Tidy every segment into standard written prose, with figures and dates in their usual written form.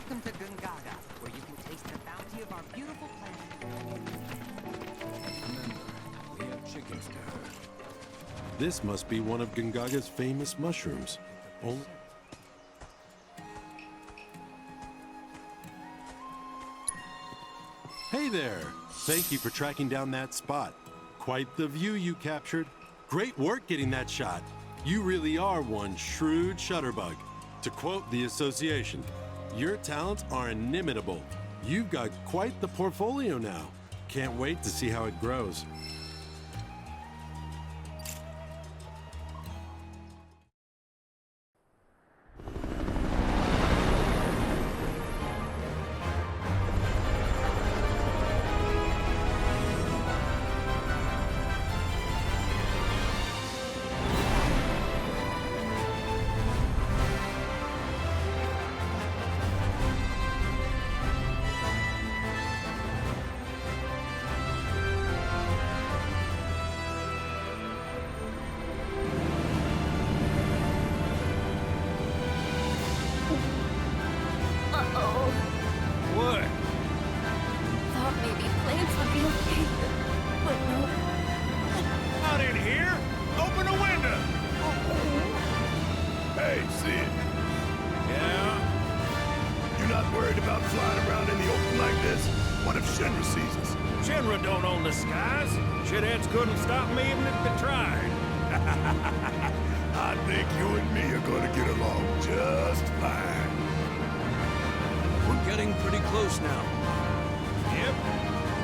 Welcome to Gungaga, where you can taste the bounty of our beautiful planet. Remember, we have chickens to herd. This must be one of Gungaga's famous mushrooms. Oh. Hey there! Thank you for tracking down that spot. Quite the view you captured. Great work getting that shot. You really are one shrewd shutterbug. To quote the association, your talents are inimitable. You've got quite the portfolio now. Can't wait to see how it grows. Couldn't stop me even if they tried. I think you and me are gonna get along just fine. We're getting pretty close now. Yep,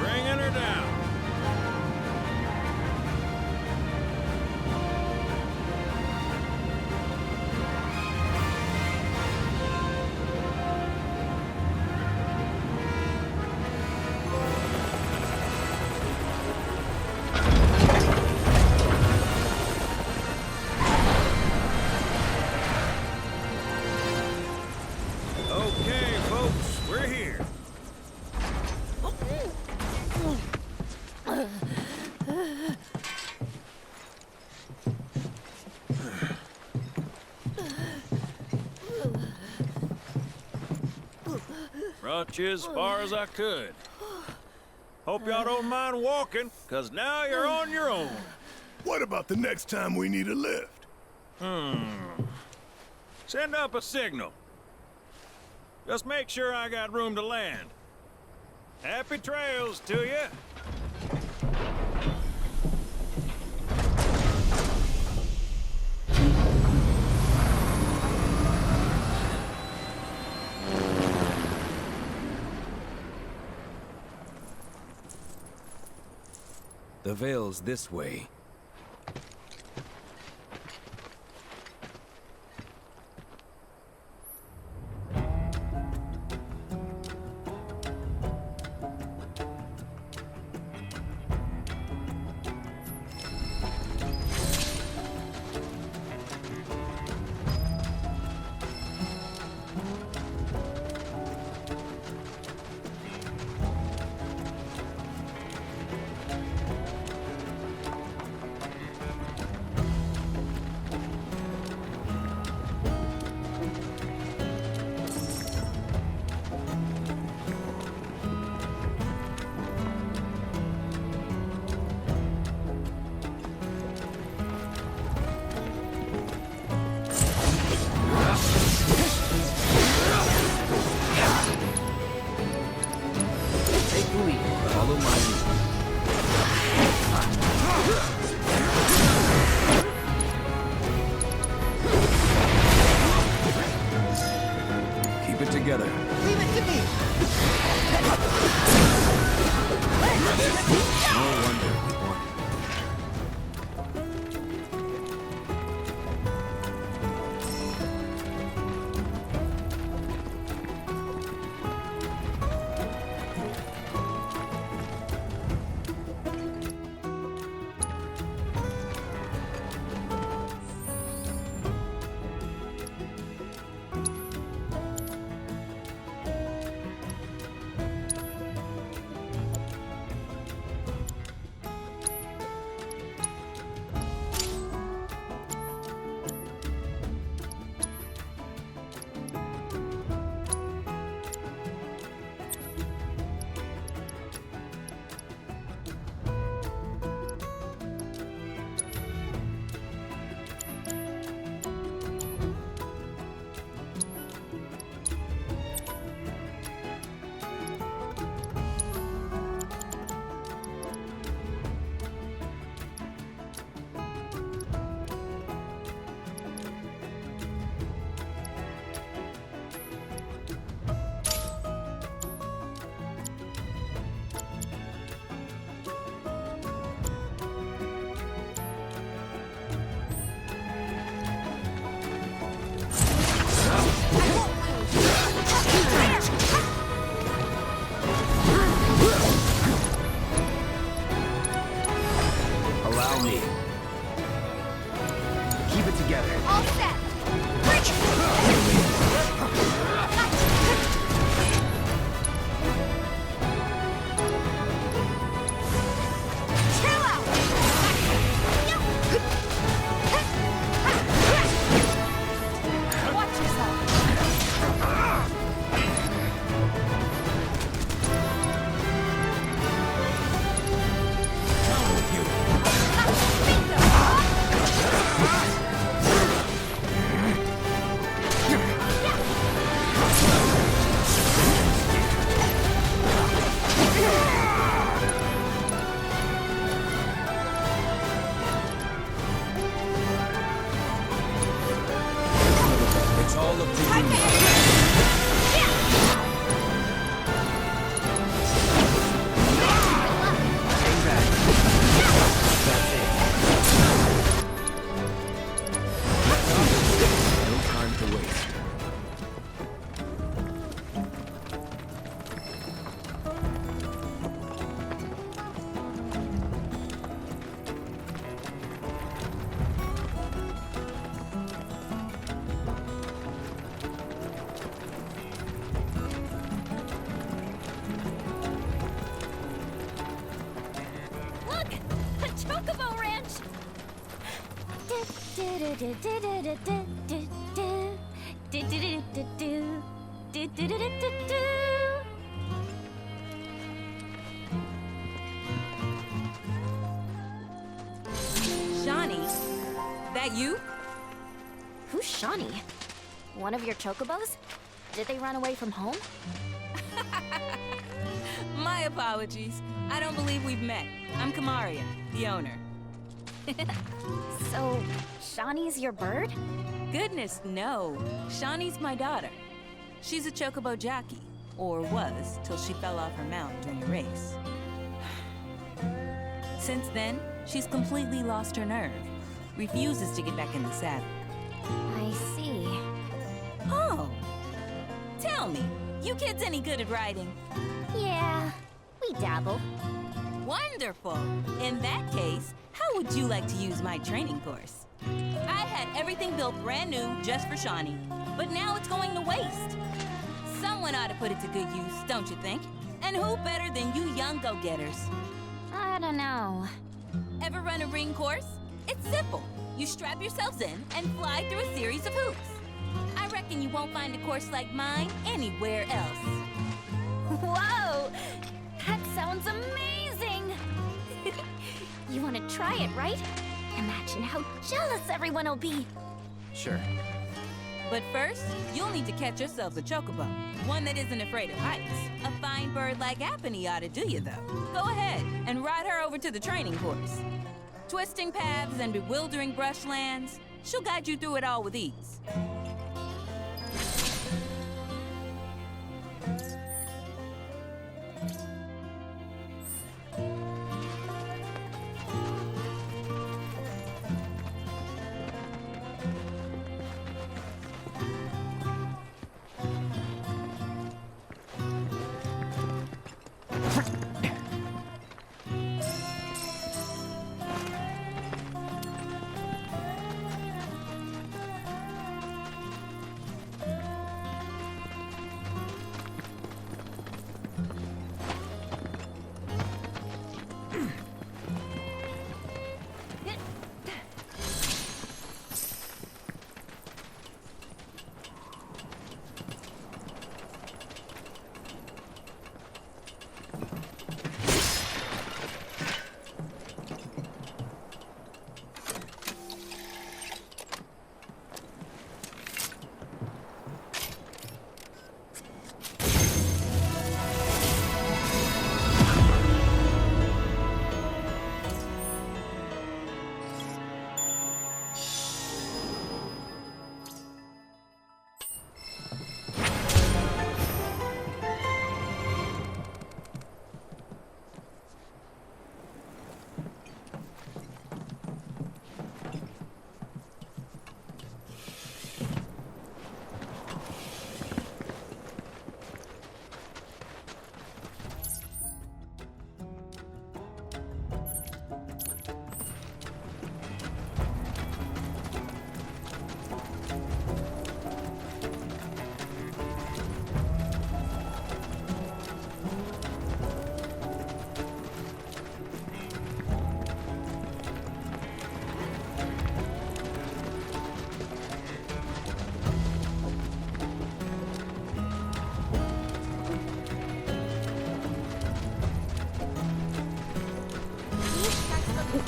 bringing her down. Brought you as far as I could. Hope y'all don't mind walking, 'cause now you're on your own. What about the next time we need a lift? Send up a signal. Just make sure I got room to land. Happy trails to you. The Veil's this way. together. All set. Chill out. Watch yourself. It's all up to you. Hang back. That's it. No time to waste. Look! A chocobo ranch! Shawnee, that you? Who's Shawnee? One of your chocobos? Did they run away from home? My apologies. I don't believe we've met. I'm Kamaria, the owner. So, Shawnee's your bird? Goodness, no. Shawnee's my daughter. She's a chocobo jockey, or was, till she fell off her mount during a race. Since then, she's completely lost her nerve. Refuses to get back in the saddle. I see. Oh! Tell me, you kids any good at riding? Yeah, we dabble. Wonderful! In that case, how would you like to use my training course? I had everything built brand new just for Shawnee, but now it's going to waste. Someone ought to put it to good use, don't you think? And who better than you young go-getters? I don't know. Ever run a ring course? It's simple. You strap yourselves in and fly through a series of hoops. I reckon you won't find a course like mine anywhere else. Whoa! That sounds amazing! You want to try it, right? Imagine how jealous everyone will be. Sure. But first, you'll need to catch yourselves a chocobo. One that isn't afraid of heights. A fine bird like Apony ought to do you, though. Go ahead and ride her over to the training course. Twisting paths and bewildering brushlands, she'll guide you through it all with ease.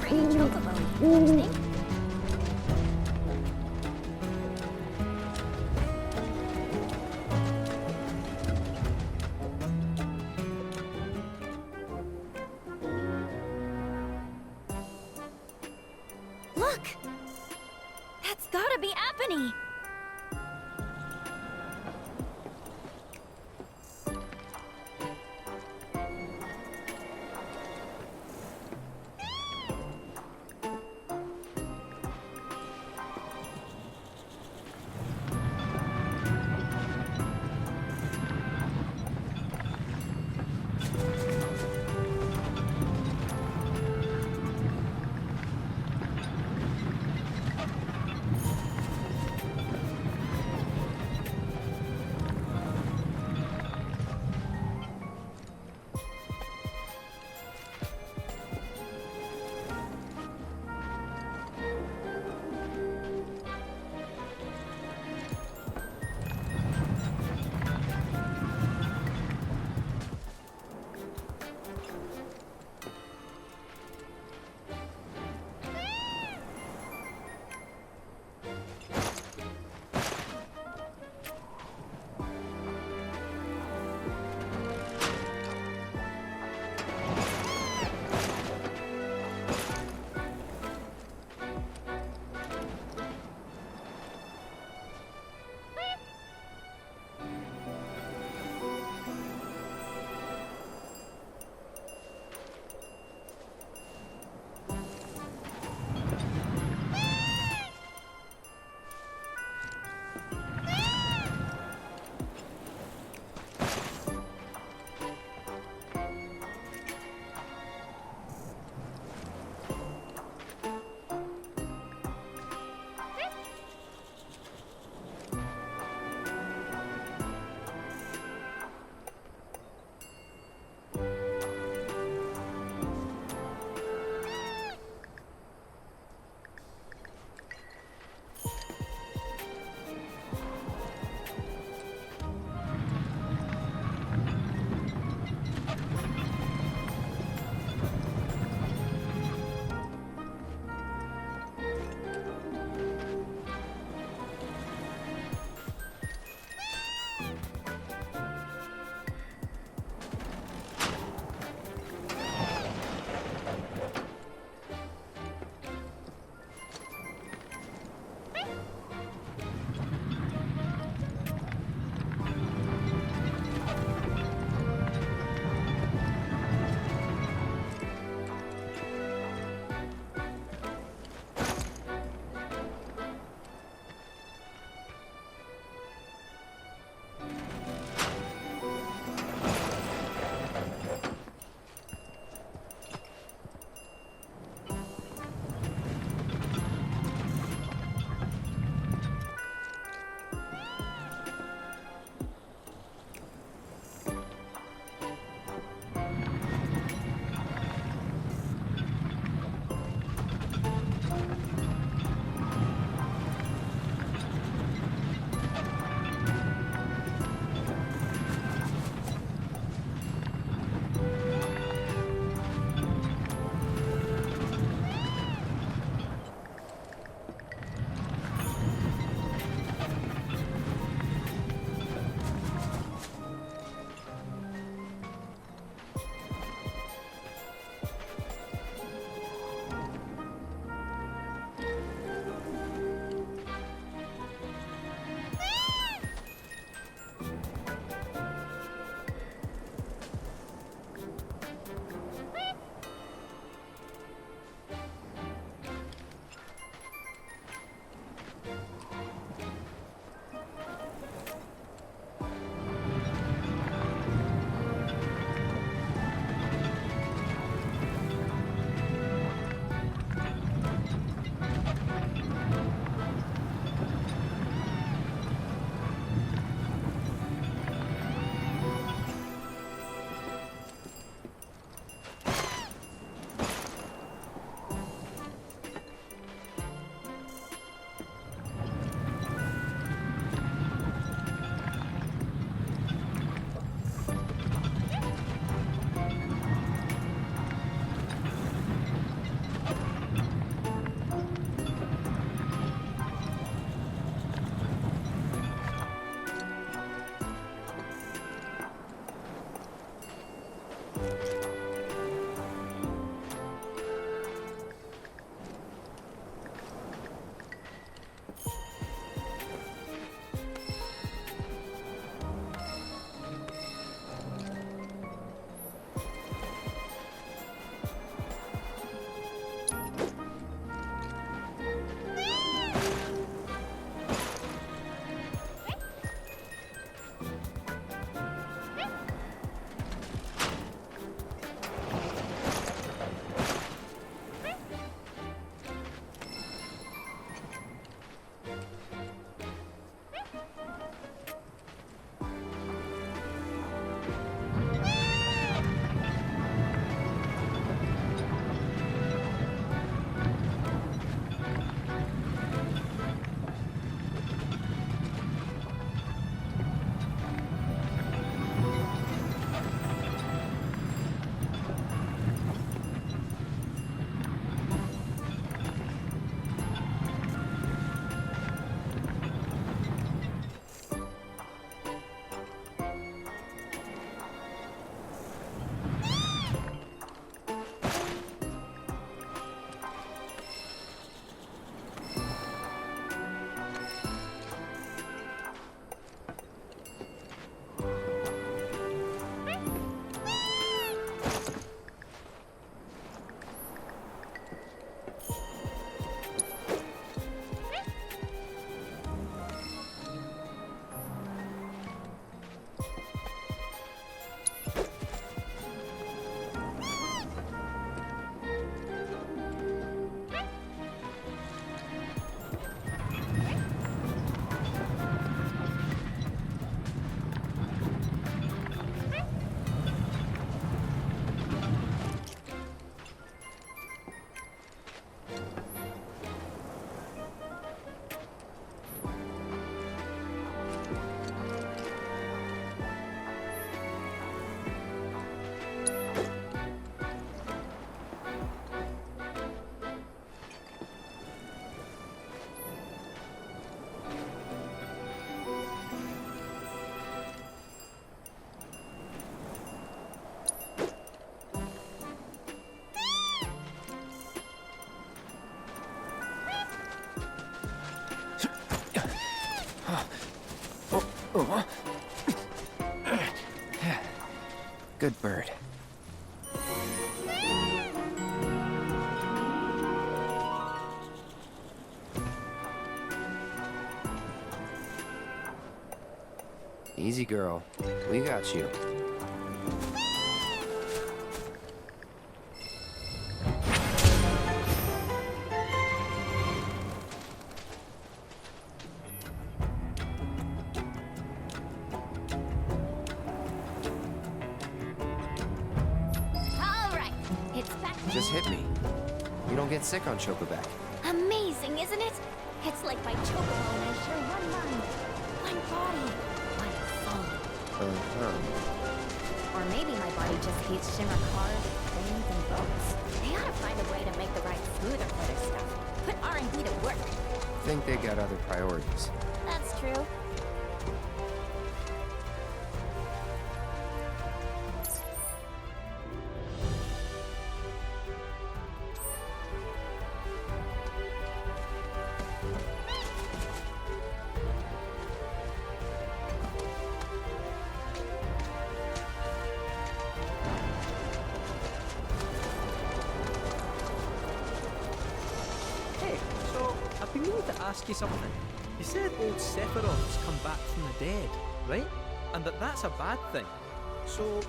pretty chocobo, don't you think? Look! That's gotta be Apony! Good bird. Easy, girl. We got you. Just hit me. You don't get sick on Chocoback. Amazing, isn't it? It's like my chocobo and I share one mind, one body, one soul. Or maybe my body just hates shimmer cars, planes, and boats. They ought to find a way to make the ride smoother for their stuff. Put R&D to work. Think they got other priorities. That's true. Ask you something. You said old Sephiroth's come back from the dead, right? And that's a bad thing. So,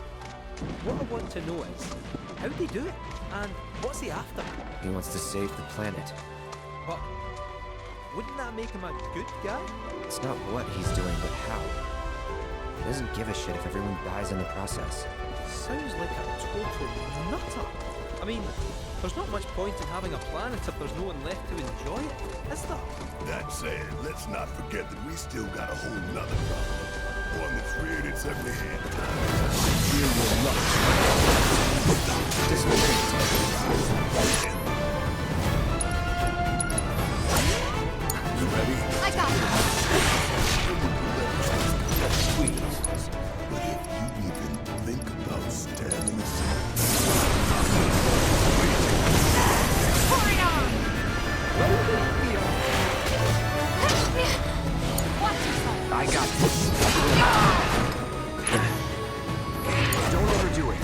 what I want to know is, how'd he do it? And what's he after? He wants to save the planet. But wouldn't that make him a good guy? It's not what he's doing, but how. He doesn't give a shit if everyone dies in the process. Sounds like a total nutter. I mean, there's not much point in having a planet if there's no one left to enjoy it, is there? That said, let's not forget that we still got a whole nother problem. One that's reared its ugly head. Feel your luck. You ready? I got Squeeze. But if you even think about standing aside. I got this. Don't overdo it.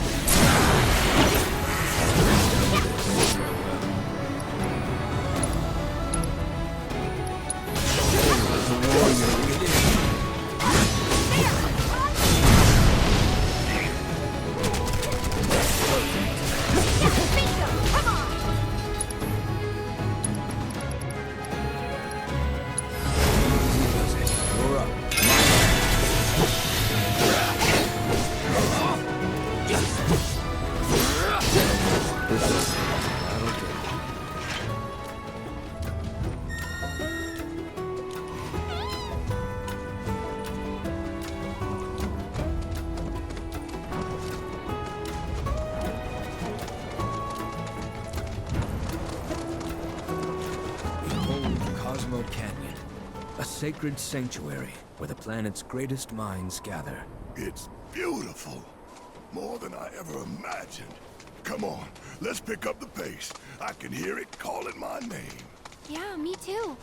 Cosmo Canyon, a sacred sanctuary where the planet's greatest minds gather. It's beautiful. More than I ever imagined. Come on, let's pick up the pace. I can hear it calling my name. Yeah, me too.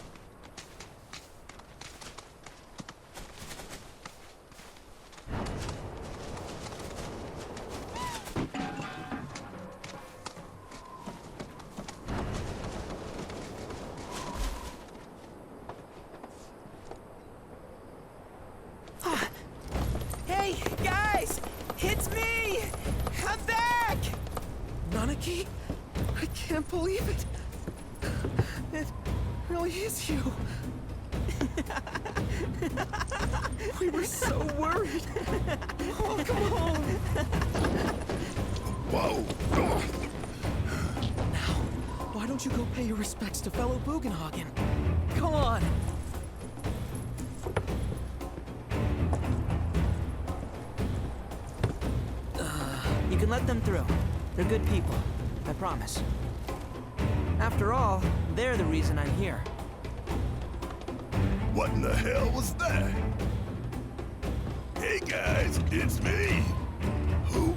Hey, guys! It's me! I'm back! Nanaki? I can't believe it. It really is you. We were so worried. Oh, come home. Whoa! Now, why don't you go pay your respects to fellow Bugenhagen? Come on. You can let them through. They're good people. I promise. After all, they're the reason I'm here. What in the hell was that? Hey guys, it's me. Who?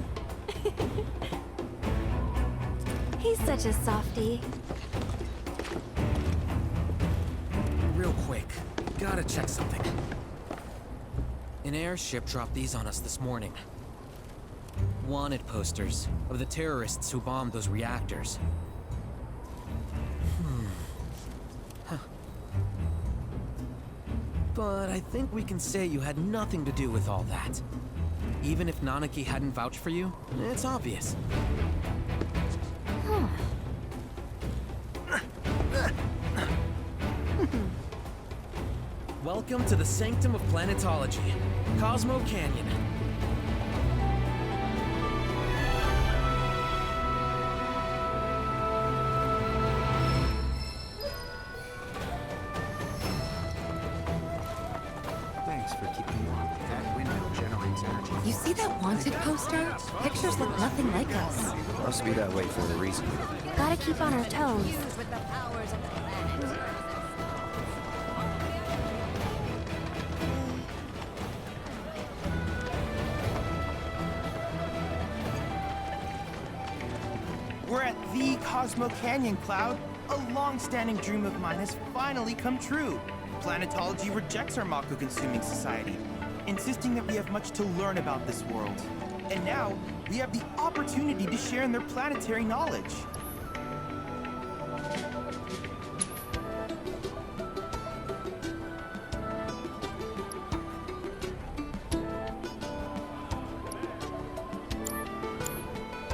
He's such a softie. Real quick, gotta check something. An airship dropped these on us this morning. Wanted posters of the terrorists who bombed those reactors. But I think we can say you had nothing to do with all that. Even if Nanaki hadn't vouched for you, it's obvious. Welcome to the sanctum of planetology, Cosmo Canyon. Thanks for keeping warm. That window generates energy. You see that wanted poster? Pictures look nothing like us. Must be that way for a reason. Gotta keep on our toes. We're at the Cosmo Canyon, Cloud. A long-standing dream of mine has finally come true. Planetology rejects our mako-consuming society, insisting that we have much to learn about this world. And now, we have the opportunity to share in their planetary knowledge.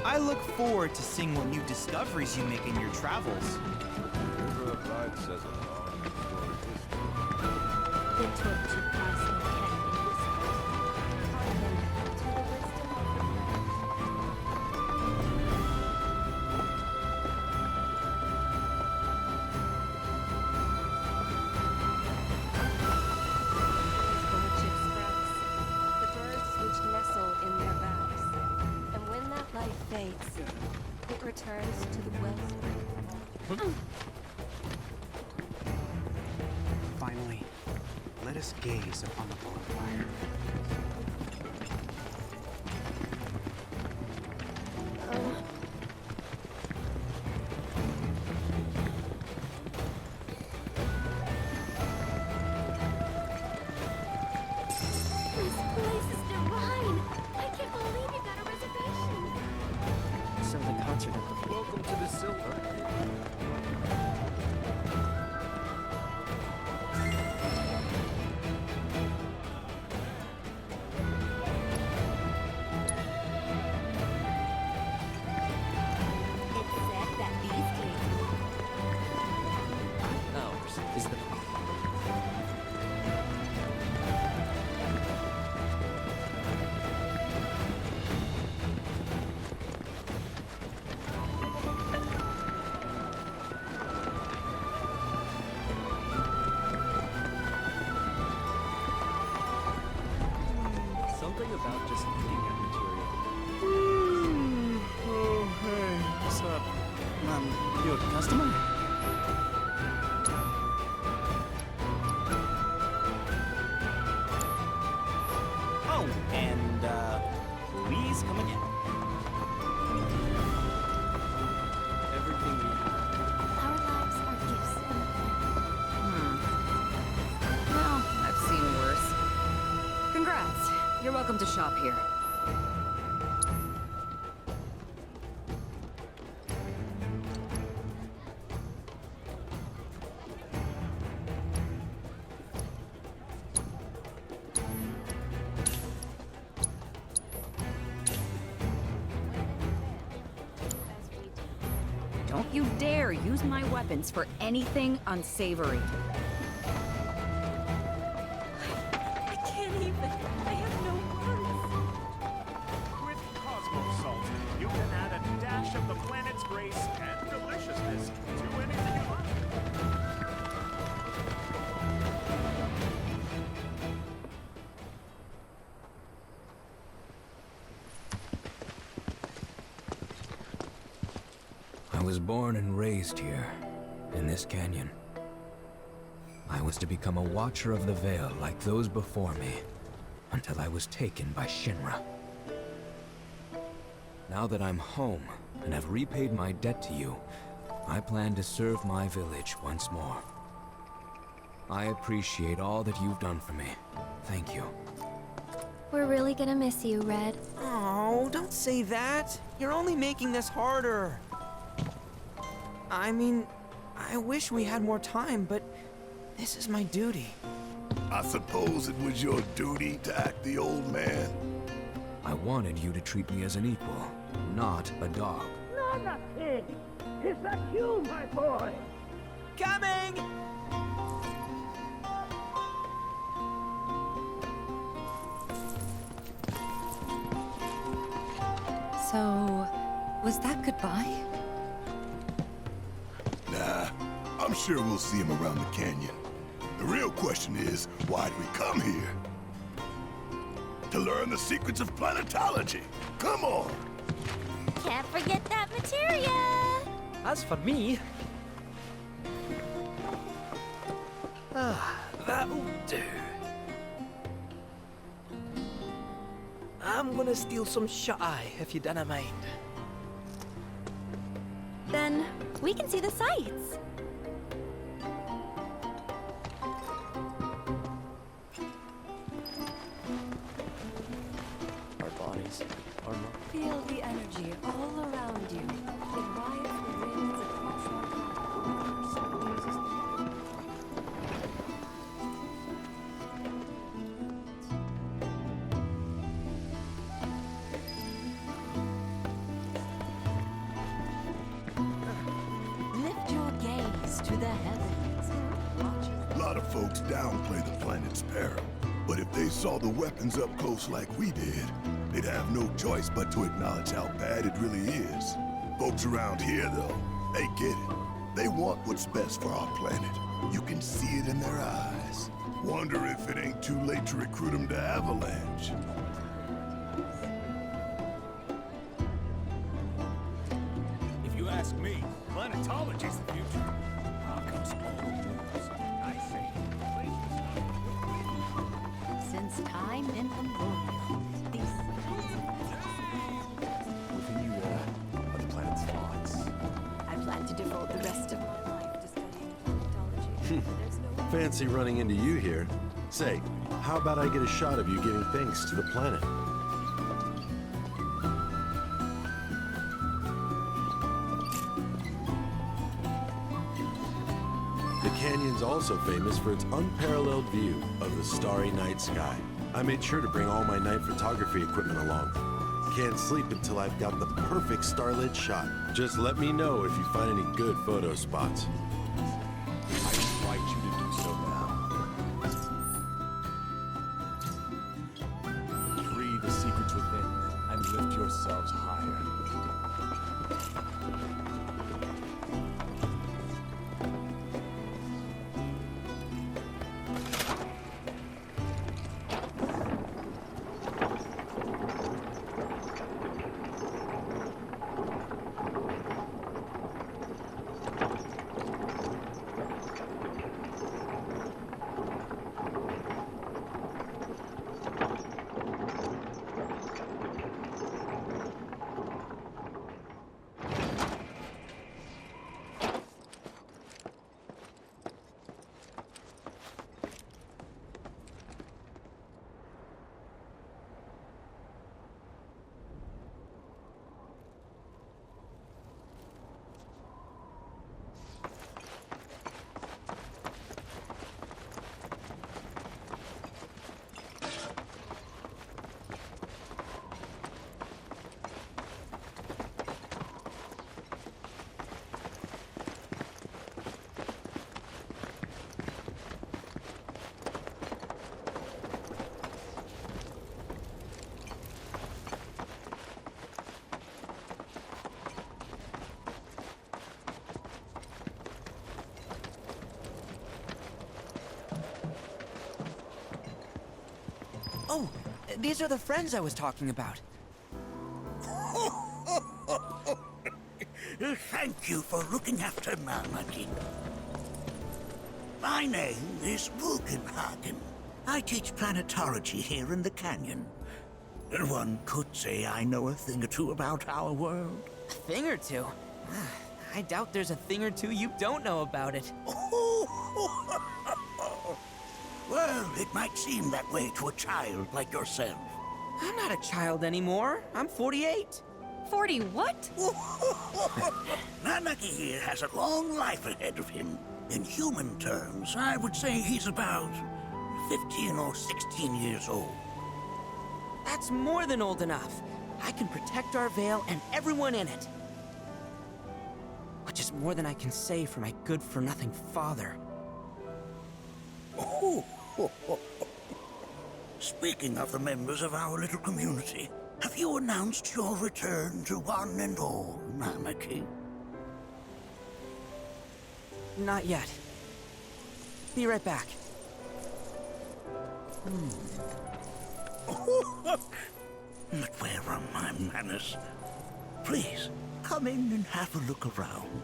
I look forward to seeing what new discoveries you make in your travels. The torch of Cosmo Canyon whispers, "Hearken to the wisdom of the Courtship sprouts, the birds which nestle in their boughs, and when that life fades, it returns to the wellspring. Finally, let us gaze upon the bonfire. This place is divine! I can't believe you got a reservation! So the concert at the... Welcome to the Silver. It's said that these days... Ours is the... Something about just looking at material. Oh, hey. What's up? You a customer? Oh, and, please come again. Everything we have. Our lives are gifts from the Well, I've seen worse. Congrats. You're welcome to shop here. Don't you dare use my weapons for anything unsavory. I can't even. I have no words. With Cosmo Salt, you can add a dash of the planet's grace and deliciousness to anything you like. I was born and raised here, in this canyon. I was to become a watcher of the Veil like those before me, until I was taken by Shinra. Now that I'm home and have repaid my debt to you, I plan to serve my village once more. I appreciate all that you've done for me. Thank you. We're really gonna miss you, Red. Oh, don't say that. You're only making this harder. I mean, I wish we had more time, but this is my duty. I suppose it was your duty to act the old man. I wanted you to treat me as an equal, not a dog. Nanaki! Is that you, my boy? Coming! So, was that goodbye? Nah, I'm sure we'll see him around the canyon. The real question is, why'd we come here? To learn the secrets of planetology. Come on! Can't forget that materia! As for me... that'll do. I'm gonna steal some shut-eye, if you don't mind. Then, we can see the sights. Our bodies are not... Feel the energy all around you. It rides the winds across our Lift your gaze to the heavens. A lot of folks downplay the planet's peril. But if they saw the weapons up close like we did, they'd have no choice but to acknowledge how bad it really is. Folks around here, though, they get it. They want what's best for our planet. You can see it in their eyes. Wonder if it ain't too late to recruit them to Avalanche. If you ask me, planetology's the future. How comes all news? I say, Since time immemorial, these Within you all are the planet's thoughts. I plan to devote the rest of my life to studying planetology. There's no Fancy running into you here. Say, how about I get a shot of you giving thanks to the planet? The canyon's also famous for its unparalleled view of the starry night sky. I made sure to bring all my night photography equipment along. Can't sleep until I've got the perfect starlit shot. Just let me know if you find any good photo spots. I invite you to do so now. Free the secrets within and lift yourselves higher. Oh, these are the friends I was talking about. Thank you for looking after Nanaki. My name is Bugenhagen. I teach planetology here in the canyon. One could say I know a thing or two about our world. A thing or two? I doubt there's a thing or two you don't know about it. Well, it might seem that way to a child like yourself. I'm not a child anymore. I'm 48. 40 what? Nanaki here has a long life ahead of him. In human terms, I would say he's about 15 or 16 years old. That's more than old enough. I can protect our Veil and everyone in it. Which is more than I can say for my good-for-nothing father. Speaking of the members of our little community, have you announced your return to one and all, Nanaki? Not yet. Be right back. But where are my manners? Please, come in and have a look around.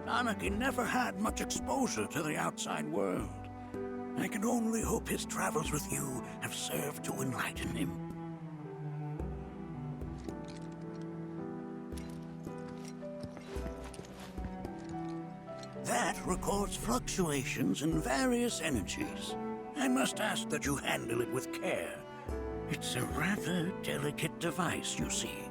Nanaki never had much exposure to the outside world. I can only hope his travels with you have served to enlighten him. That records fluctuations in various energies. I must ask that you handle it with care. It's a rather delicate device, you see.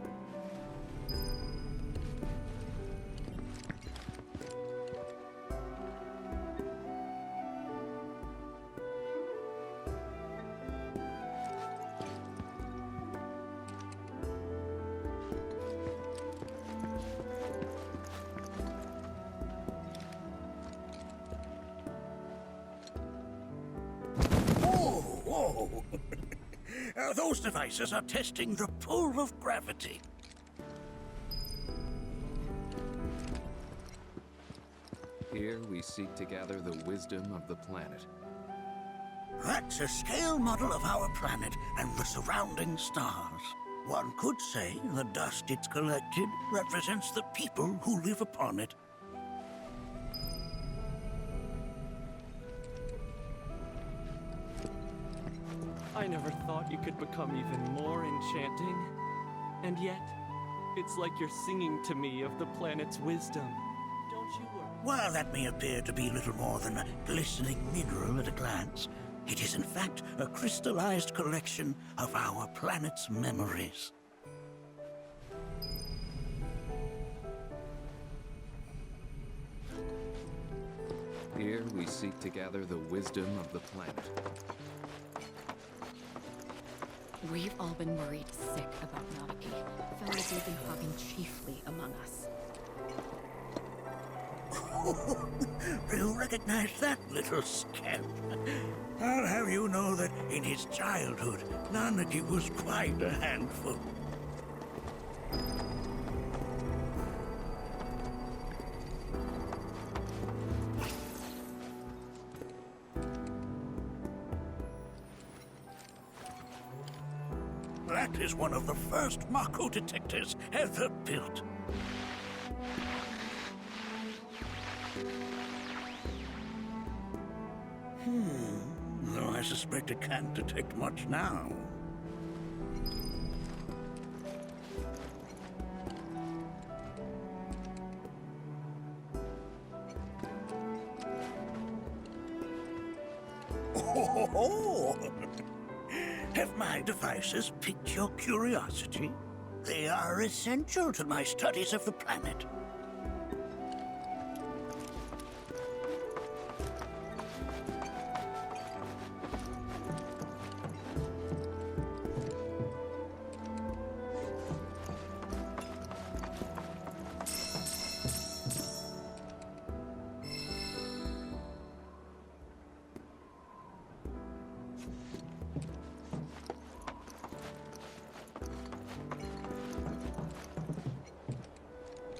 Those devices are testing the pull of gravity. Here we seek to gather the wisdom of the planet. That's a scale model of our planet and the surrounding stars. One could say the dust it's collected represents the people who live upon it. I never thought you could become even more enchanting. And yet, it's like you're singing to me of the planet's wisdom. Don't you worry. While that may appear to be little more than a glistening mineral at a glance, it is in fact a crystallized collection of our planet's memories. Here we seek to gather the wisdom of the planet. We've all been worried sick about Nanaki, fellow Bugenhagen chiefly among us. You recognize that little scamp? I'll have you know that in his childhood, Nanaki was quite a handful. That is one of the first mako detectors ever built. Though I suspect it can't detect much now. Have my devices piqued your curiosity? They are essential to my studies of the planet.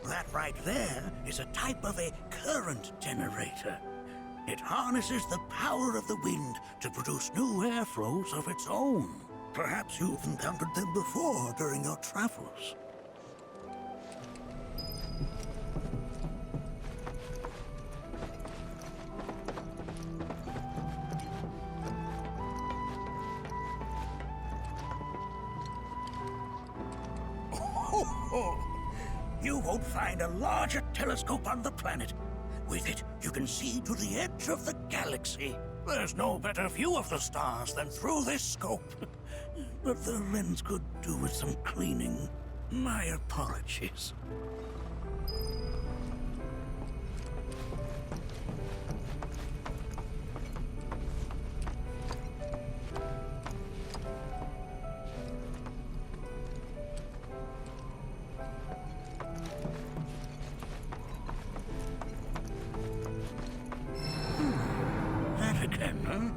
That right there is a type of a current generator. It harnesses the power of the wind to produce new airflows of its own. Perhaps you've encountered them before during your travels. You won't find a larger telescope on the planet. With it, you can see to the edge of the galaxy. There's no better view of the stars than through this scope. But the lens could do with some cleaning. My apologies. That again, huh?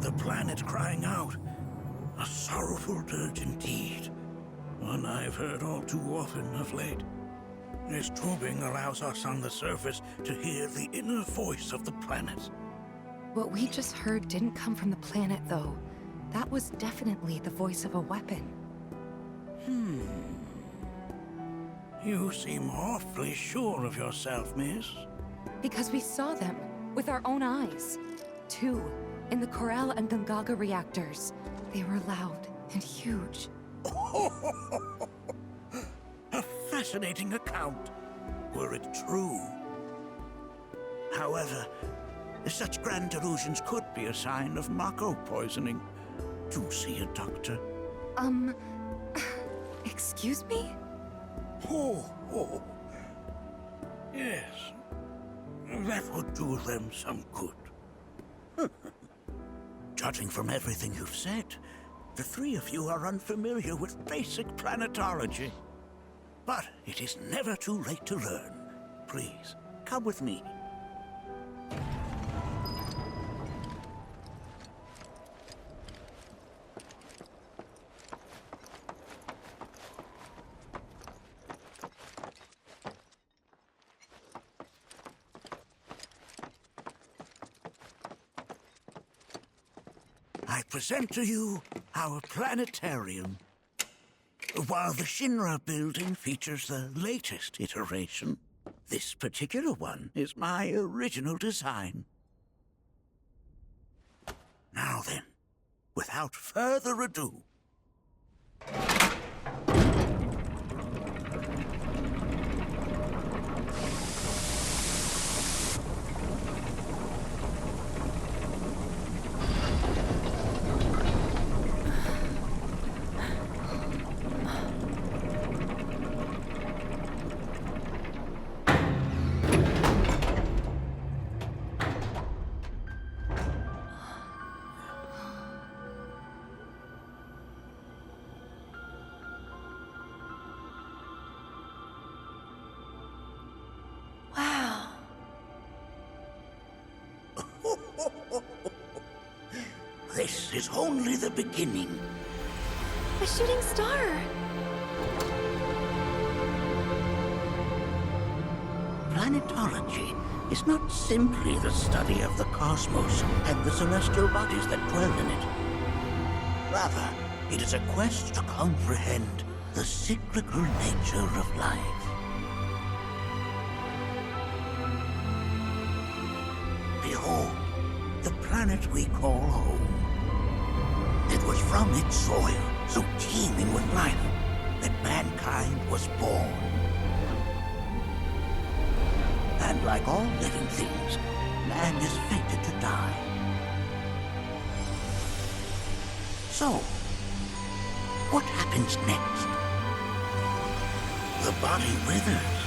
The planet crying out. A sorrowful dirge indeed. One I've heard all too often of late. This tubing allows us on the surface to hear the inner voice of the planet. What we just heard didn't come from the planet, though. That was definitely the voice of a weapon. You seem awfully sure of yourself, miss. Because we saw them with our own eyes. 2, in the Corel and Gungaga reactors. They were loud and huge. A fascinating account, were it true. However, such grand delusions could be a sign of mako poisoning. Do see a doctor. Excuse me? Oh. Yes. That would do them some good. Judging from everything you've said, the 3 of you are unfamiliar with basic planetology. But it is never too late to learn. Please, come with me. I present to you our planetarium. While the Shinra building features the latest iteration, this particular one is my original design. Now then, without further ado, this is only the beginning. A shooting star! Planetology is not simply the study of the cosmos and the celestial bodies that dwell in it. Rather, it is a quest to comprehend the cyclical nature of life. Behold, the planet we call home. It was from its soil, so teeming with life, that mankind was born. And like all living things, man is fated to die. So, what happens next? The body withers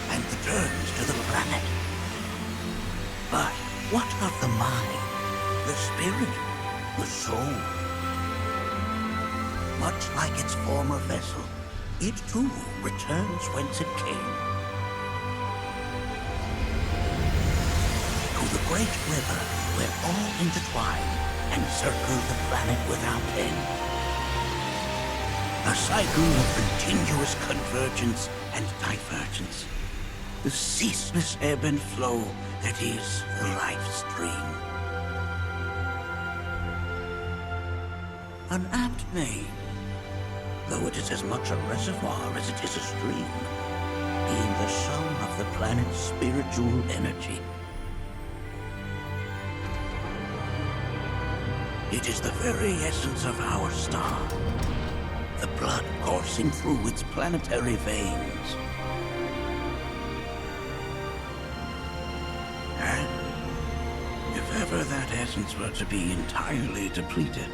and returns to the planet. But what of the mind, the spirit, the soul? Much like its former vessel, it too returns whence it came. To the great river where all intertwine and circle the planet without end. A cycle of continuous convergence and divergence. The ceaseless ebb and flow that is the life stream. An apt name, though it is as much a reservoir as it is a stream. being the sum of the planet's spiritual energy. It is the very essence of our star, the blood coursing through its planetary veins. And if ever that essence were to be entirely depleted,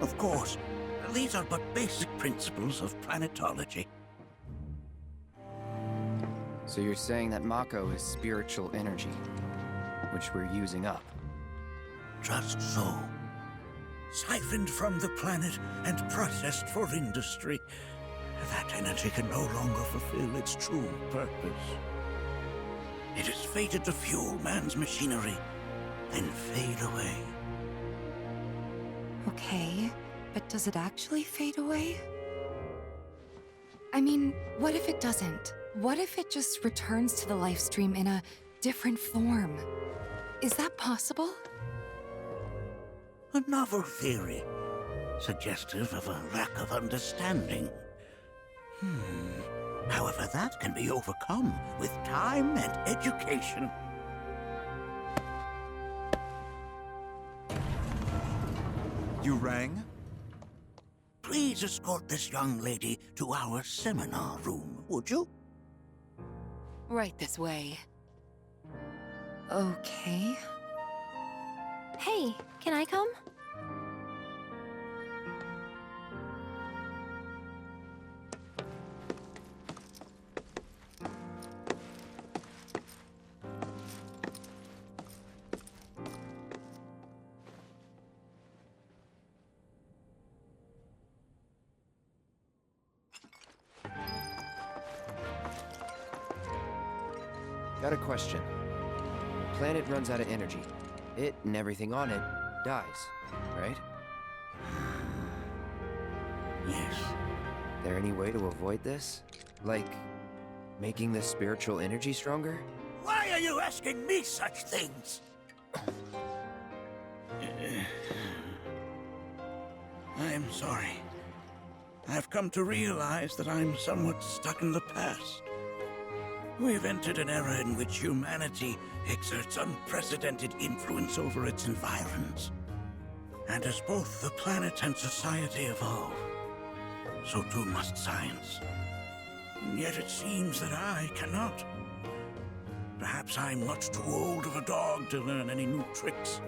of course, these are but basic principles of planetology. So you're saying that mako is spiritual energy, which we're using up? Just so. Siphoned from the planet and processed for industry, that energy can no longer fulfill its true purpose. It is fated to fuel man's machinery, then fade away. Okay, but does it actually fade away? I mean, what if it doesn't? What if it just returns to the lifestream in a different form? Is that possible? A novel theory, suggestive of a lack of understanding. However, that can be overcome with time and education. You rang? Please escort this young lady to our seminar room, would you? Right this way. Okay. Hey, can I come? Got a question. Planet runs out of energy. It and everything on it dies, right? Yes. There any way to avoid this? Like, making the spiritual energy stronger? Why are you asking me such things? I'm sorry. I've come to realize that I'm somewhat stuck in the past. We've entered an era in which humanity exerts unprecedented influence over its environs. And as both the planet and society evolve, so too must science. And yet it seems that I cannot. Perhaps I'm much too old of a dog to learn any new tricks.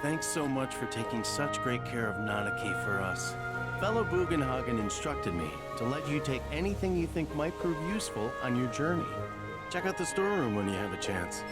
Thanks so much for taking such great care of Nanaki for us. Fellow Bugenhagen instructed me to let you take anything you think might prove useful on your journey. Check out the storeroom when you have a chance.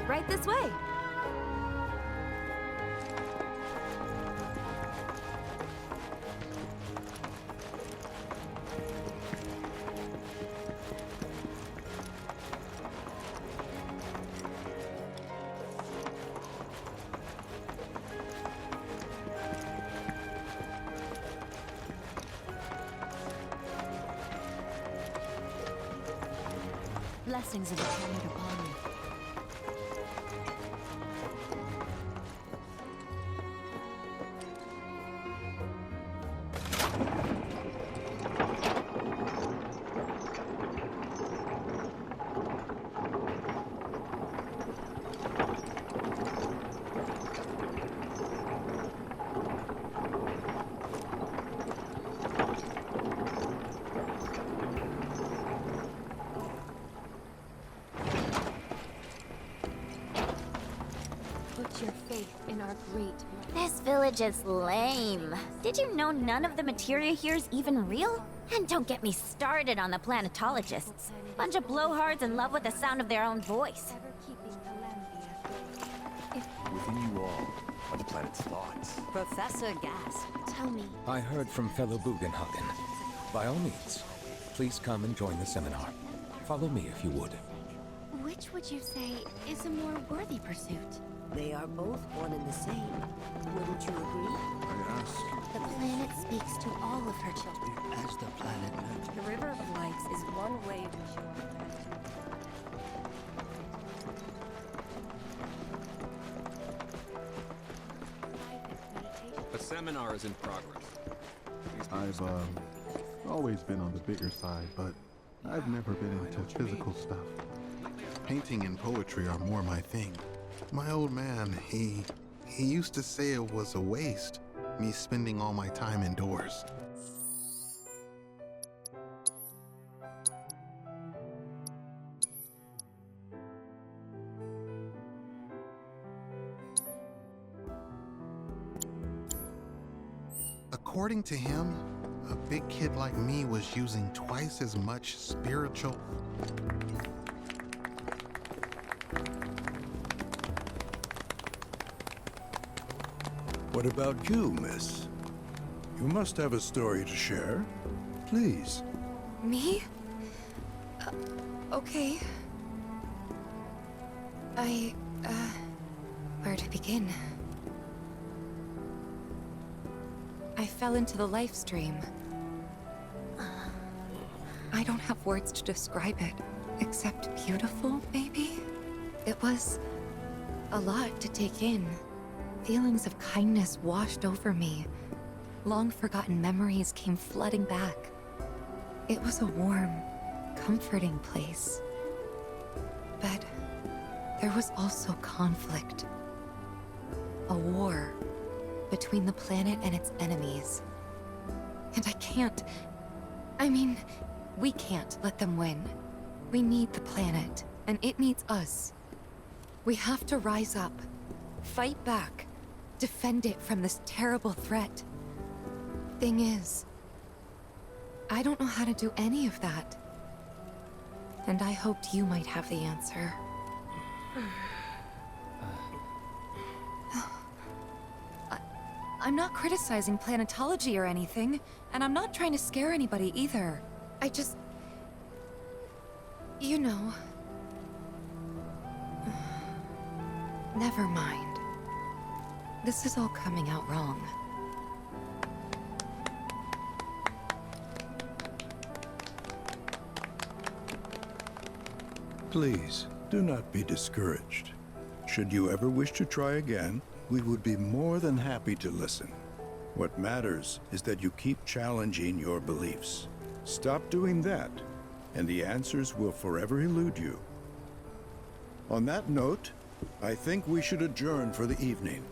Right this way. Blessings of the planet upon you. Put your faith in our great might. This village is lame. Did you know none of the materia here is even real? And don't get me started on the planetologists. Bunch of blowhards in love with the sound of their own voice. Within you all are the planet's thoughts. Professor Gas, tell me. I heard from fellow Bugenhagen. By all means, please come and join the seminar. Follow me if you would. Which would you say is a more worthy pursuit? They are both one and the same. Wouldn't you agree? I ask. The planet speaks to all of her children. As the planet knows. The River of Lights is one way to show our gratitude. A seminar is in progress. I've always been on the bigger side, but I've never been into physical stuff. Painting and poetry are more my thing. My old man, he used to say it was a waste, me spending all my time indoors. According to him, a big kid like me was using twice as much spiritual. What about you, miss? You must have a story to share. Please. Me? Okay. Where to begin? I fell into the lifestream. I don't have words to describe it, except beautiful, maybe? It was a lot to take in. Feelings of kindness washed over me. Long-forgotten memories came flooding back. It was a warm, comforting place. But there was also conflict. A war between the planet and its enemies. And we can't let them win. We need the planet, and it needs us. We have to rise up, fight back, defend it from this terrible threat. Thing is, I don't know how to do any of that. And I hoped you might have the answer. I'm not criticizing planetology or anything, and I'm not trying to scare anybody either. I just... you know... Never mind. This is all coming out wrong. Please, do not be discouraged. Should you ever wish to try again, we would be more than happy to listen. What matters is that you keep challenging your beliefs. Stop doing that, and the answers will forever elude you. On that note, I think we should adjourn for the evening.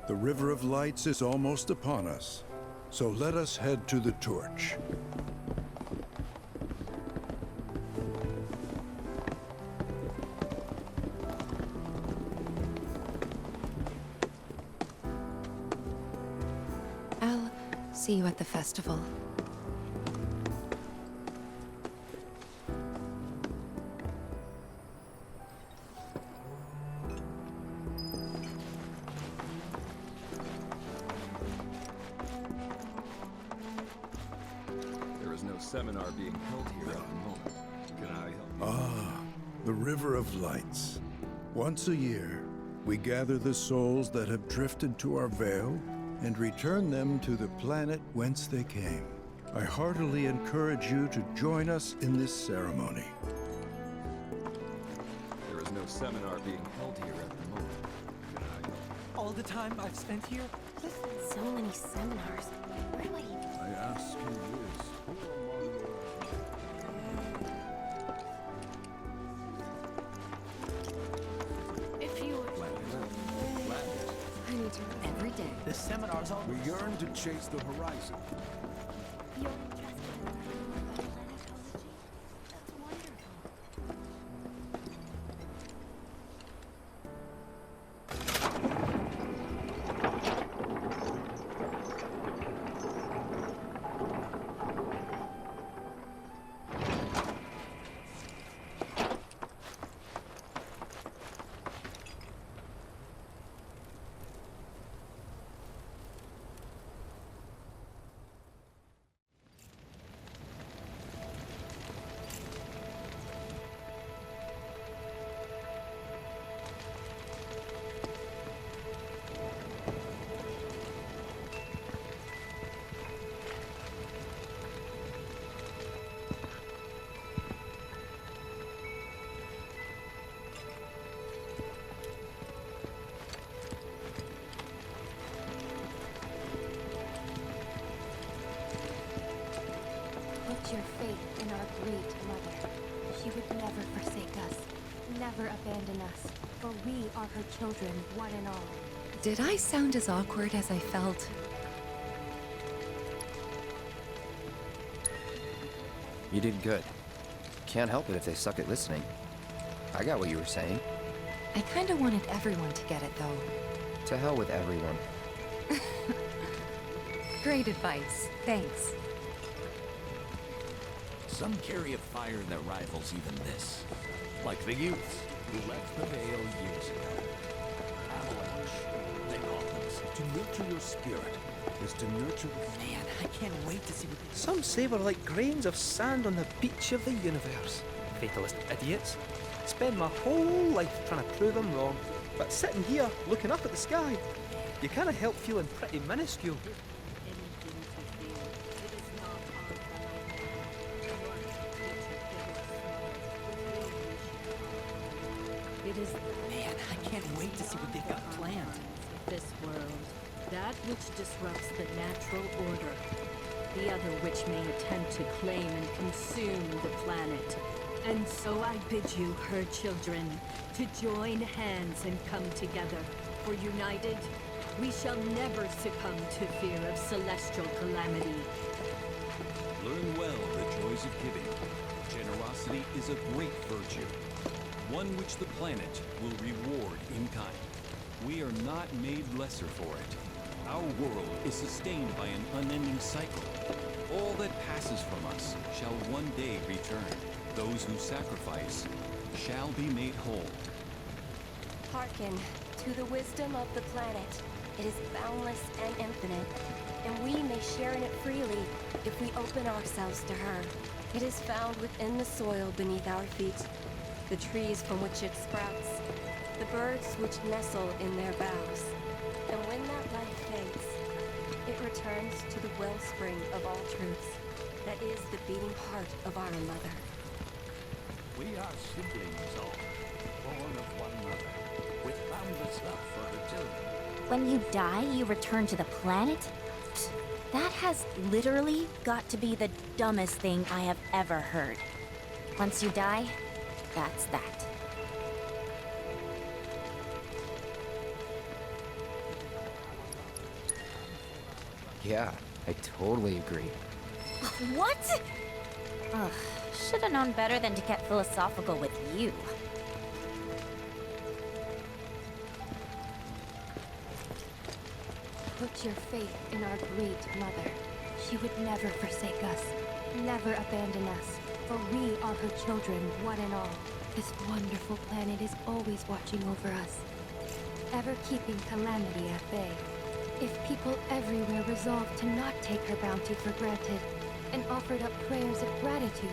The River of Lights is almost upon us, so let us head to the torch. I'll see you at the festival. seminar being held here at the moment. Can I help you? Ah, the River of Lights. Once a year, we gather the souls that have drifted to our veil and return them to the planet whence they came. I heartily encourage you to join us in this ceremony. There is no seminar being held here at the moment. Can I help? All the time I've spent here? So many seminars. Where do I even... I ask you this. If you would... I need to every day. The seminars all... We yearn to chase the horizon. You're interested in planetology? That's wonderful. Put your faith in our great mother. She would never forsake us, never abandon us, for we are her children, one and all. Did I sound as awkward as I felt? You did good. Can't help it if they suck at listening. I got what you were saying. I kinda wanted everyone to get it, though. To hell with everyone. Great advice. Thanks. Some carry a fire that rivals even this. Like the youth who left the Veil years ago. Avalanche, they call this. To nurture your spirit is to nurture the... Man, I can't wait to see what... Some say we're like grains of sand on the beach of the universe. Fatalist idiots. Spend my whole life trying to prove them wrong, but sitting here, looking up at the sky, you can't help feeling pretty minuscule. Man, I can't wait to see what they've got planned. This world, that which disrupts the natural order, the other which may attempt to claim and consume the planet. And so I bid you, her children, to join hands and come together. For united, we shall never succumb to fear of celestial calamity. Learn well the joys of giving. Generosity is a great virtue, one which the planet will reward in kind. We are not made lesser for it. Our world is sustained by an unending cycle. All that passes from us shall one day return. Those who sacrifice shall be made whole. Hearken to the wisdom of the planet. It is boundless and infinite, and we may share in it freely if we open ourselves to her. It is found within the soil beneath our feet, the trees from which it sprouts, the birds which nestle in their boughs. And when that life fades, it returns to the wellspring of all truths, that is the beating heart of our mother. We are siblings all, born of one mother, with boundless love for her children. When you die, you return to the planet? That has literally got to be the dumbest thing I have ever heard. Once you die, that's that. Yeah, I totally agree. What? Ugh, should have known better than to get philosophical with you. Put your faith in our great mother. She would never forsake us, never abandon us, for we are her children, one and all. This wonderful planet is always watching over us, ever keeping calamity at bay. If people everywhere resolve to not take her bounty for granted, and offered up prayers of gratitude,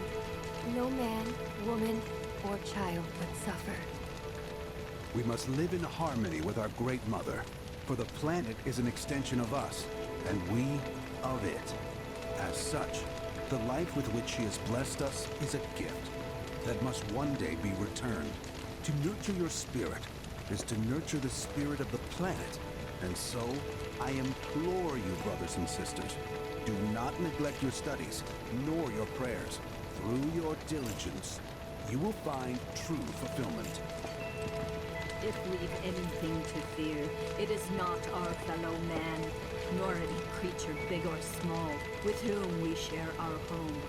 no man, woman, or child would suffer. We must live in harmony with our Great Mother, for the planet is an extension of us, and we of it. As such, the life with which she has blessed us is a gift that must one day be returned. To nurture your spirit is to nurture the spirit of the planet. And so, I implore you, brothers and sisters, do not neglect your studies, nor your prayers. Through your diligence, you will find true fulfillment. If we've anything to fear, it is not our fellow man, nor any creature big or small, with whom we share our home.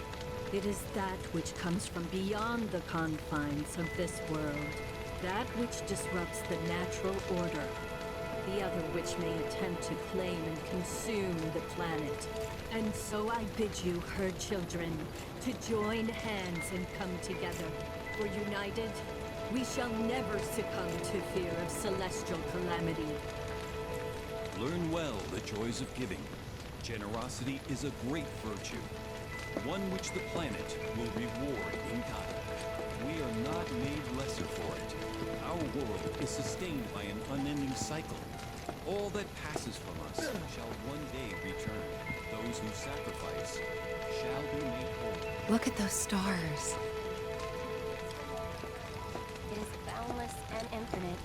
It is that which comes from beyond the confines of this world, that which disrupts the natural order, the other which may attempt to claim and consume the planet. And so I bid you, her children, to join hands and come together, for united, we shall never succumb to fear of celestial calamity. Learn well the joys of giving. Generosity is a great virtue, one which the planet will reward in kind. We are not made lesser for it. Our world is sustained by an unending cycle. All that passes from us shall one day return. Those who sacrifice shall be made whole. Look at those stars. It is boundless and infinite,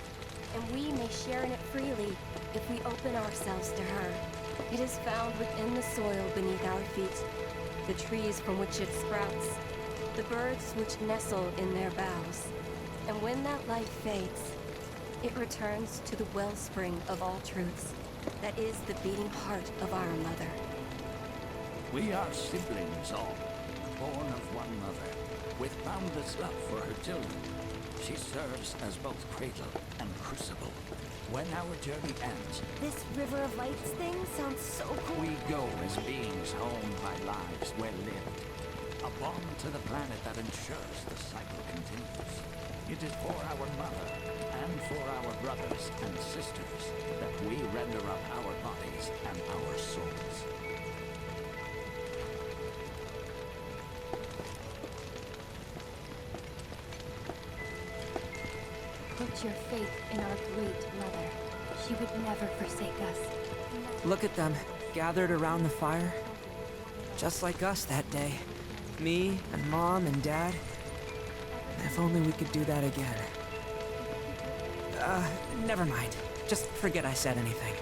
and we may share in it freely if we open ourselves to her. It is found within the soil beneath our feet, the trees from which it sprouts, the birds which nestle in their boughs. And when that life fades, it returns to the wellspring of all truths, that is the beating heart of our mother. We are siblings all, born of one mother, with boundless love for her children. She serves as both cradle and crucible. When our journey ends, This River of Lights thing sounds so cool. we go as beings honed by lives well lived. A bond to the planet that ensures the cycle continues. It is for our mother and for our brothers and sisters that we render up our bodies and our souls. Put your faith in our great mother. She would never forsake us. Look at them, gathered around the fire. Just like us that day. Me and Mom and Dad. If only we could do that again. Never mind. Just forget I said anything.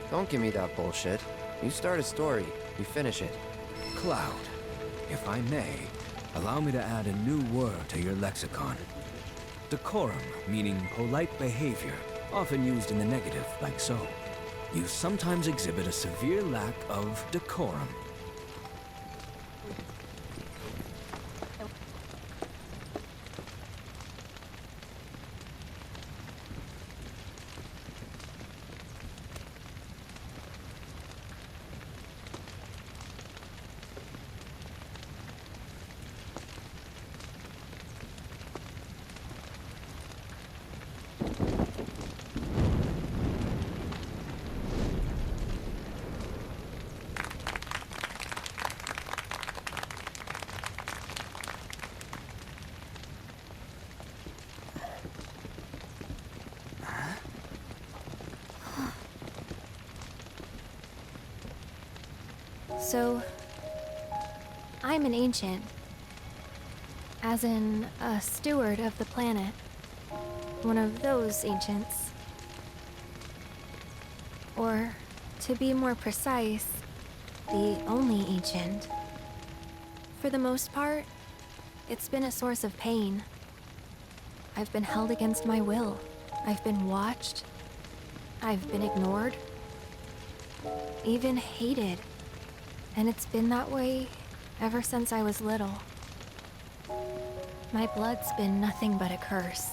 Don't give me that bullshit. You start a story, you finish it. Cloud, if I may, allow me to add a new word to your lexicon. Decorum, meaning polite behavior, often used in the negative, like so. You sometimes exhibit a severe lack of decorum. So, I'm an ancient. As in, a steward of the planet. One of those ancients. Or, to be more precise, the only ancient. For the most part, it's been a source of pain. I've been held against my will. I've been watched. I've been ignored. Even hated. And it's been that way ever since I was little. My blood's been nothing but a curse.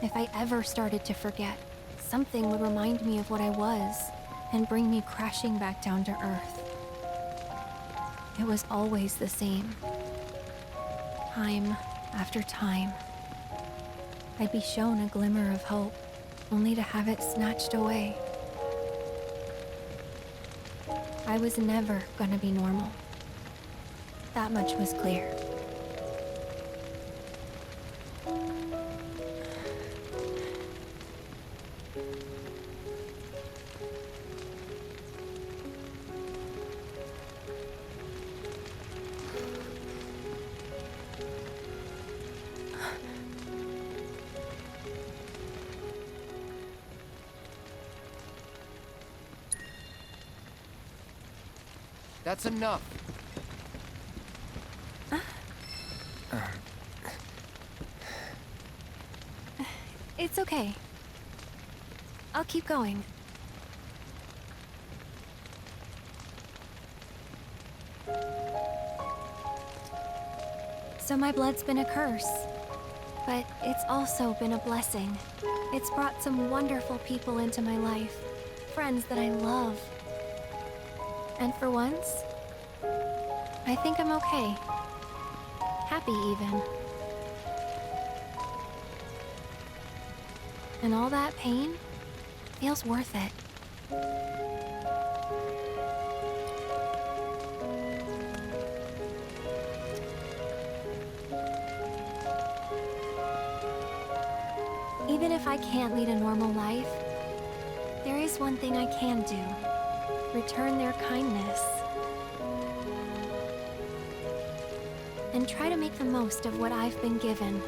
If I ever started to forget, something would remind me of what I was and bring me crashing back down to Earth. It was always the same. Time after time. I'd be shown a glimmer of hope, only to have it snatched away. I was never gonna be normal. That much was clear. That's enough. It's okay. I'll keep going. So my blood's been a curse, but it's also been a blessing. It's brought some wonderful people into my life, friends that I love. And for once, I think I'm okay. Happy even. And all that pain feels worth it. Even if I can't lead a normal life, there is one thing I can do. Return their kindness. And try to make the most of what I've been given.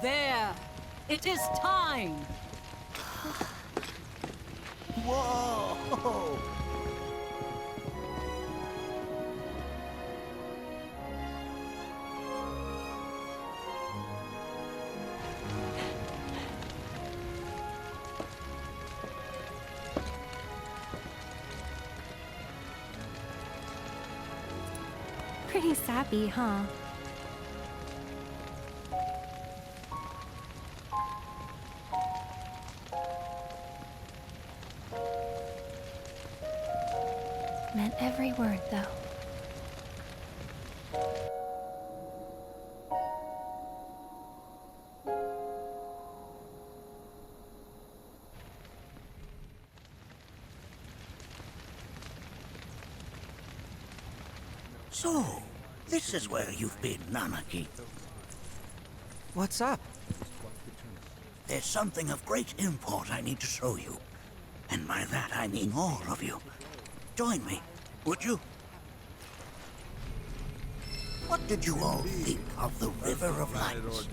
There! It is time! Whoa! Pretty sappy, huh? Meant every word, though. So, this is where you've been, Nanaki. What's up? There's something of great import I need to show you. And by that I mean all of you. Join me, would you? What did you all think of the River of Lights?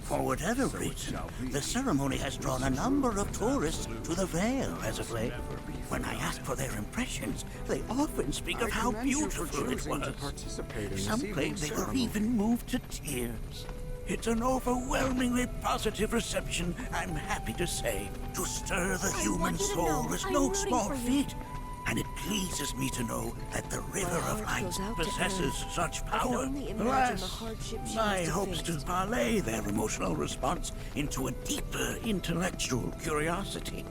For whatever reason, the ceremony has drawn a number of tourists to the Vale as of late. When I ask for their impressions, they often speak of how beautiful it was. Some claim they were even moved to tears. It's an overwhelmingly positive reception, I'm happy to say. To stir the human soul is no small feat. And it pleases me to know that the River of Lights possesses such power. Alas, my hopes to parlay their emotional response into a deeper intellectual curiosity.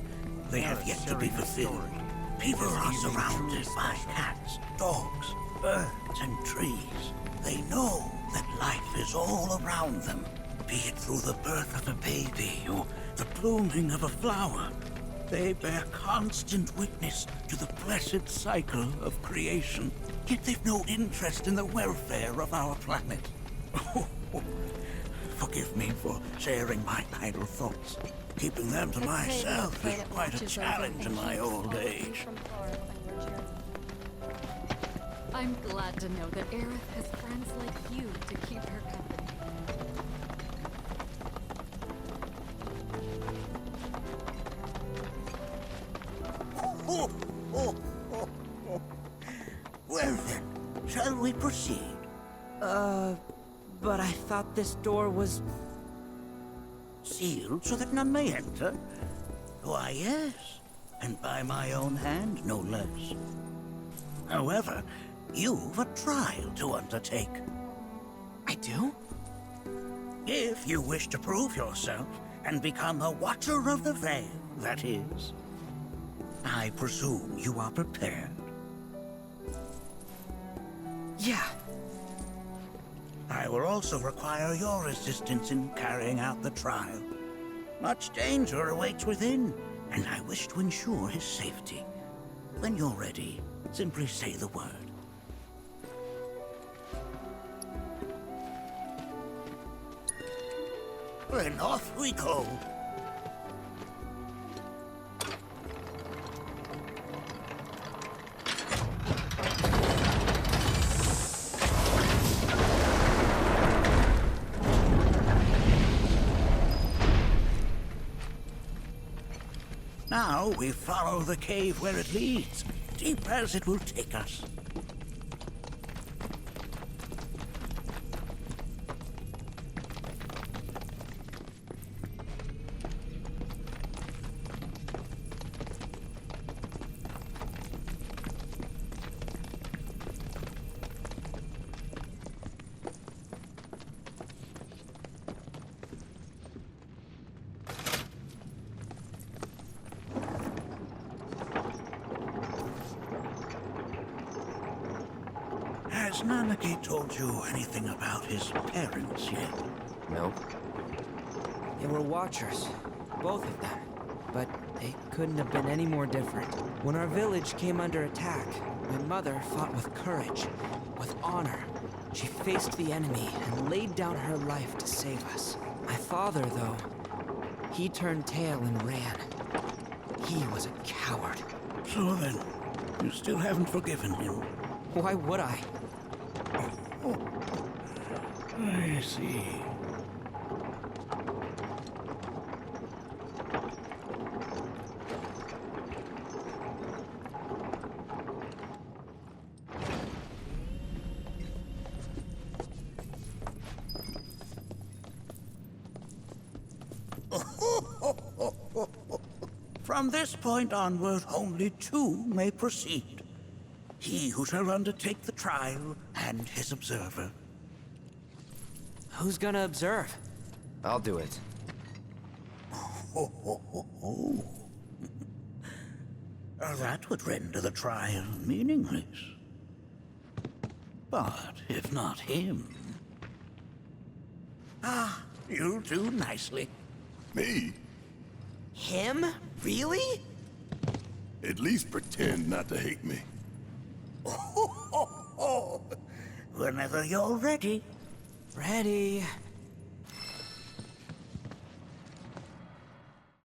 They have yet to be fulfilled. People are surrounded by cats, dogs, birds, and trees. They know that life is all around them, be it through the birth of a baby or the blooming of a flower. They bear constant witness to the blessed cycle of creation, yet they've no interest in the welfare of our planet. Forgive me for sharing my idle thoughts. Keeping them to myself is quite a challenge in my old age. I'm glad to know that Aerith has friends like you to keep her company. Well then, shall we proceed? But I thought this door was... Sealed so that none may enter? Why, yes. And by my own hand, no less. However, you've a trial to undertake. I do? If you wish to prove yourself and become a Watcher of the Veil, that is. I presume you are prepared. Yeah. I will also require your assistance in carrying out the trial. Much danger awaits within, and I wish to ensure his safety. When you're ready, simply say the word. Then off we go. Now we follow the cave where it leads, deep as it will take us. Has Nanaki told you anything about his parents yet? No. They were Watchers, both of them. But they couldn't have been any more different. When our village came under attack, my mother fought with courage, with honor. She faced the enemy and laid down her life to save us. My father, though, he turned tail and ran. He was a coward. So then, you still haven't forgiven him? Why would I? Oh, I see. From this point onward, only two may proceed. He who shall undertake the trial, and his observer. Who's gonna observe? I'll do it. That would render the trial meaningless. But if not him... Ah, you'll do nicely. Me? Him? Really? At least pretend not to hate me. Whenever you're ready. Ready.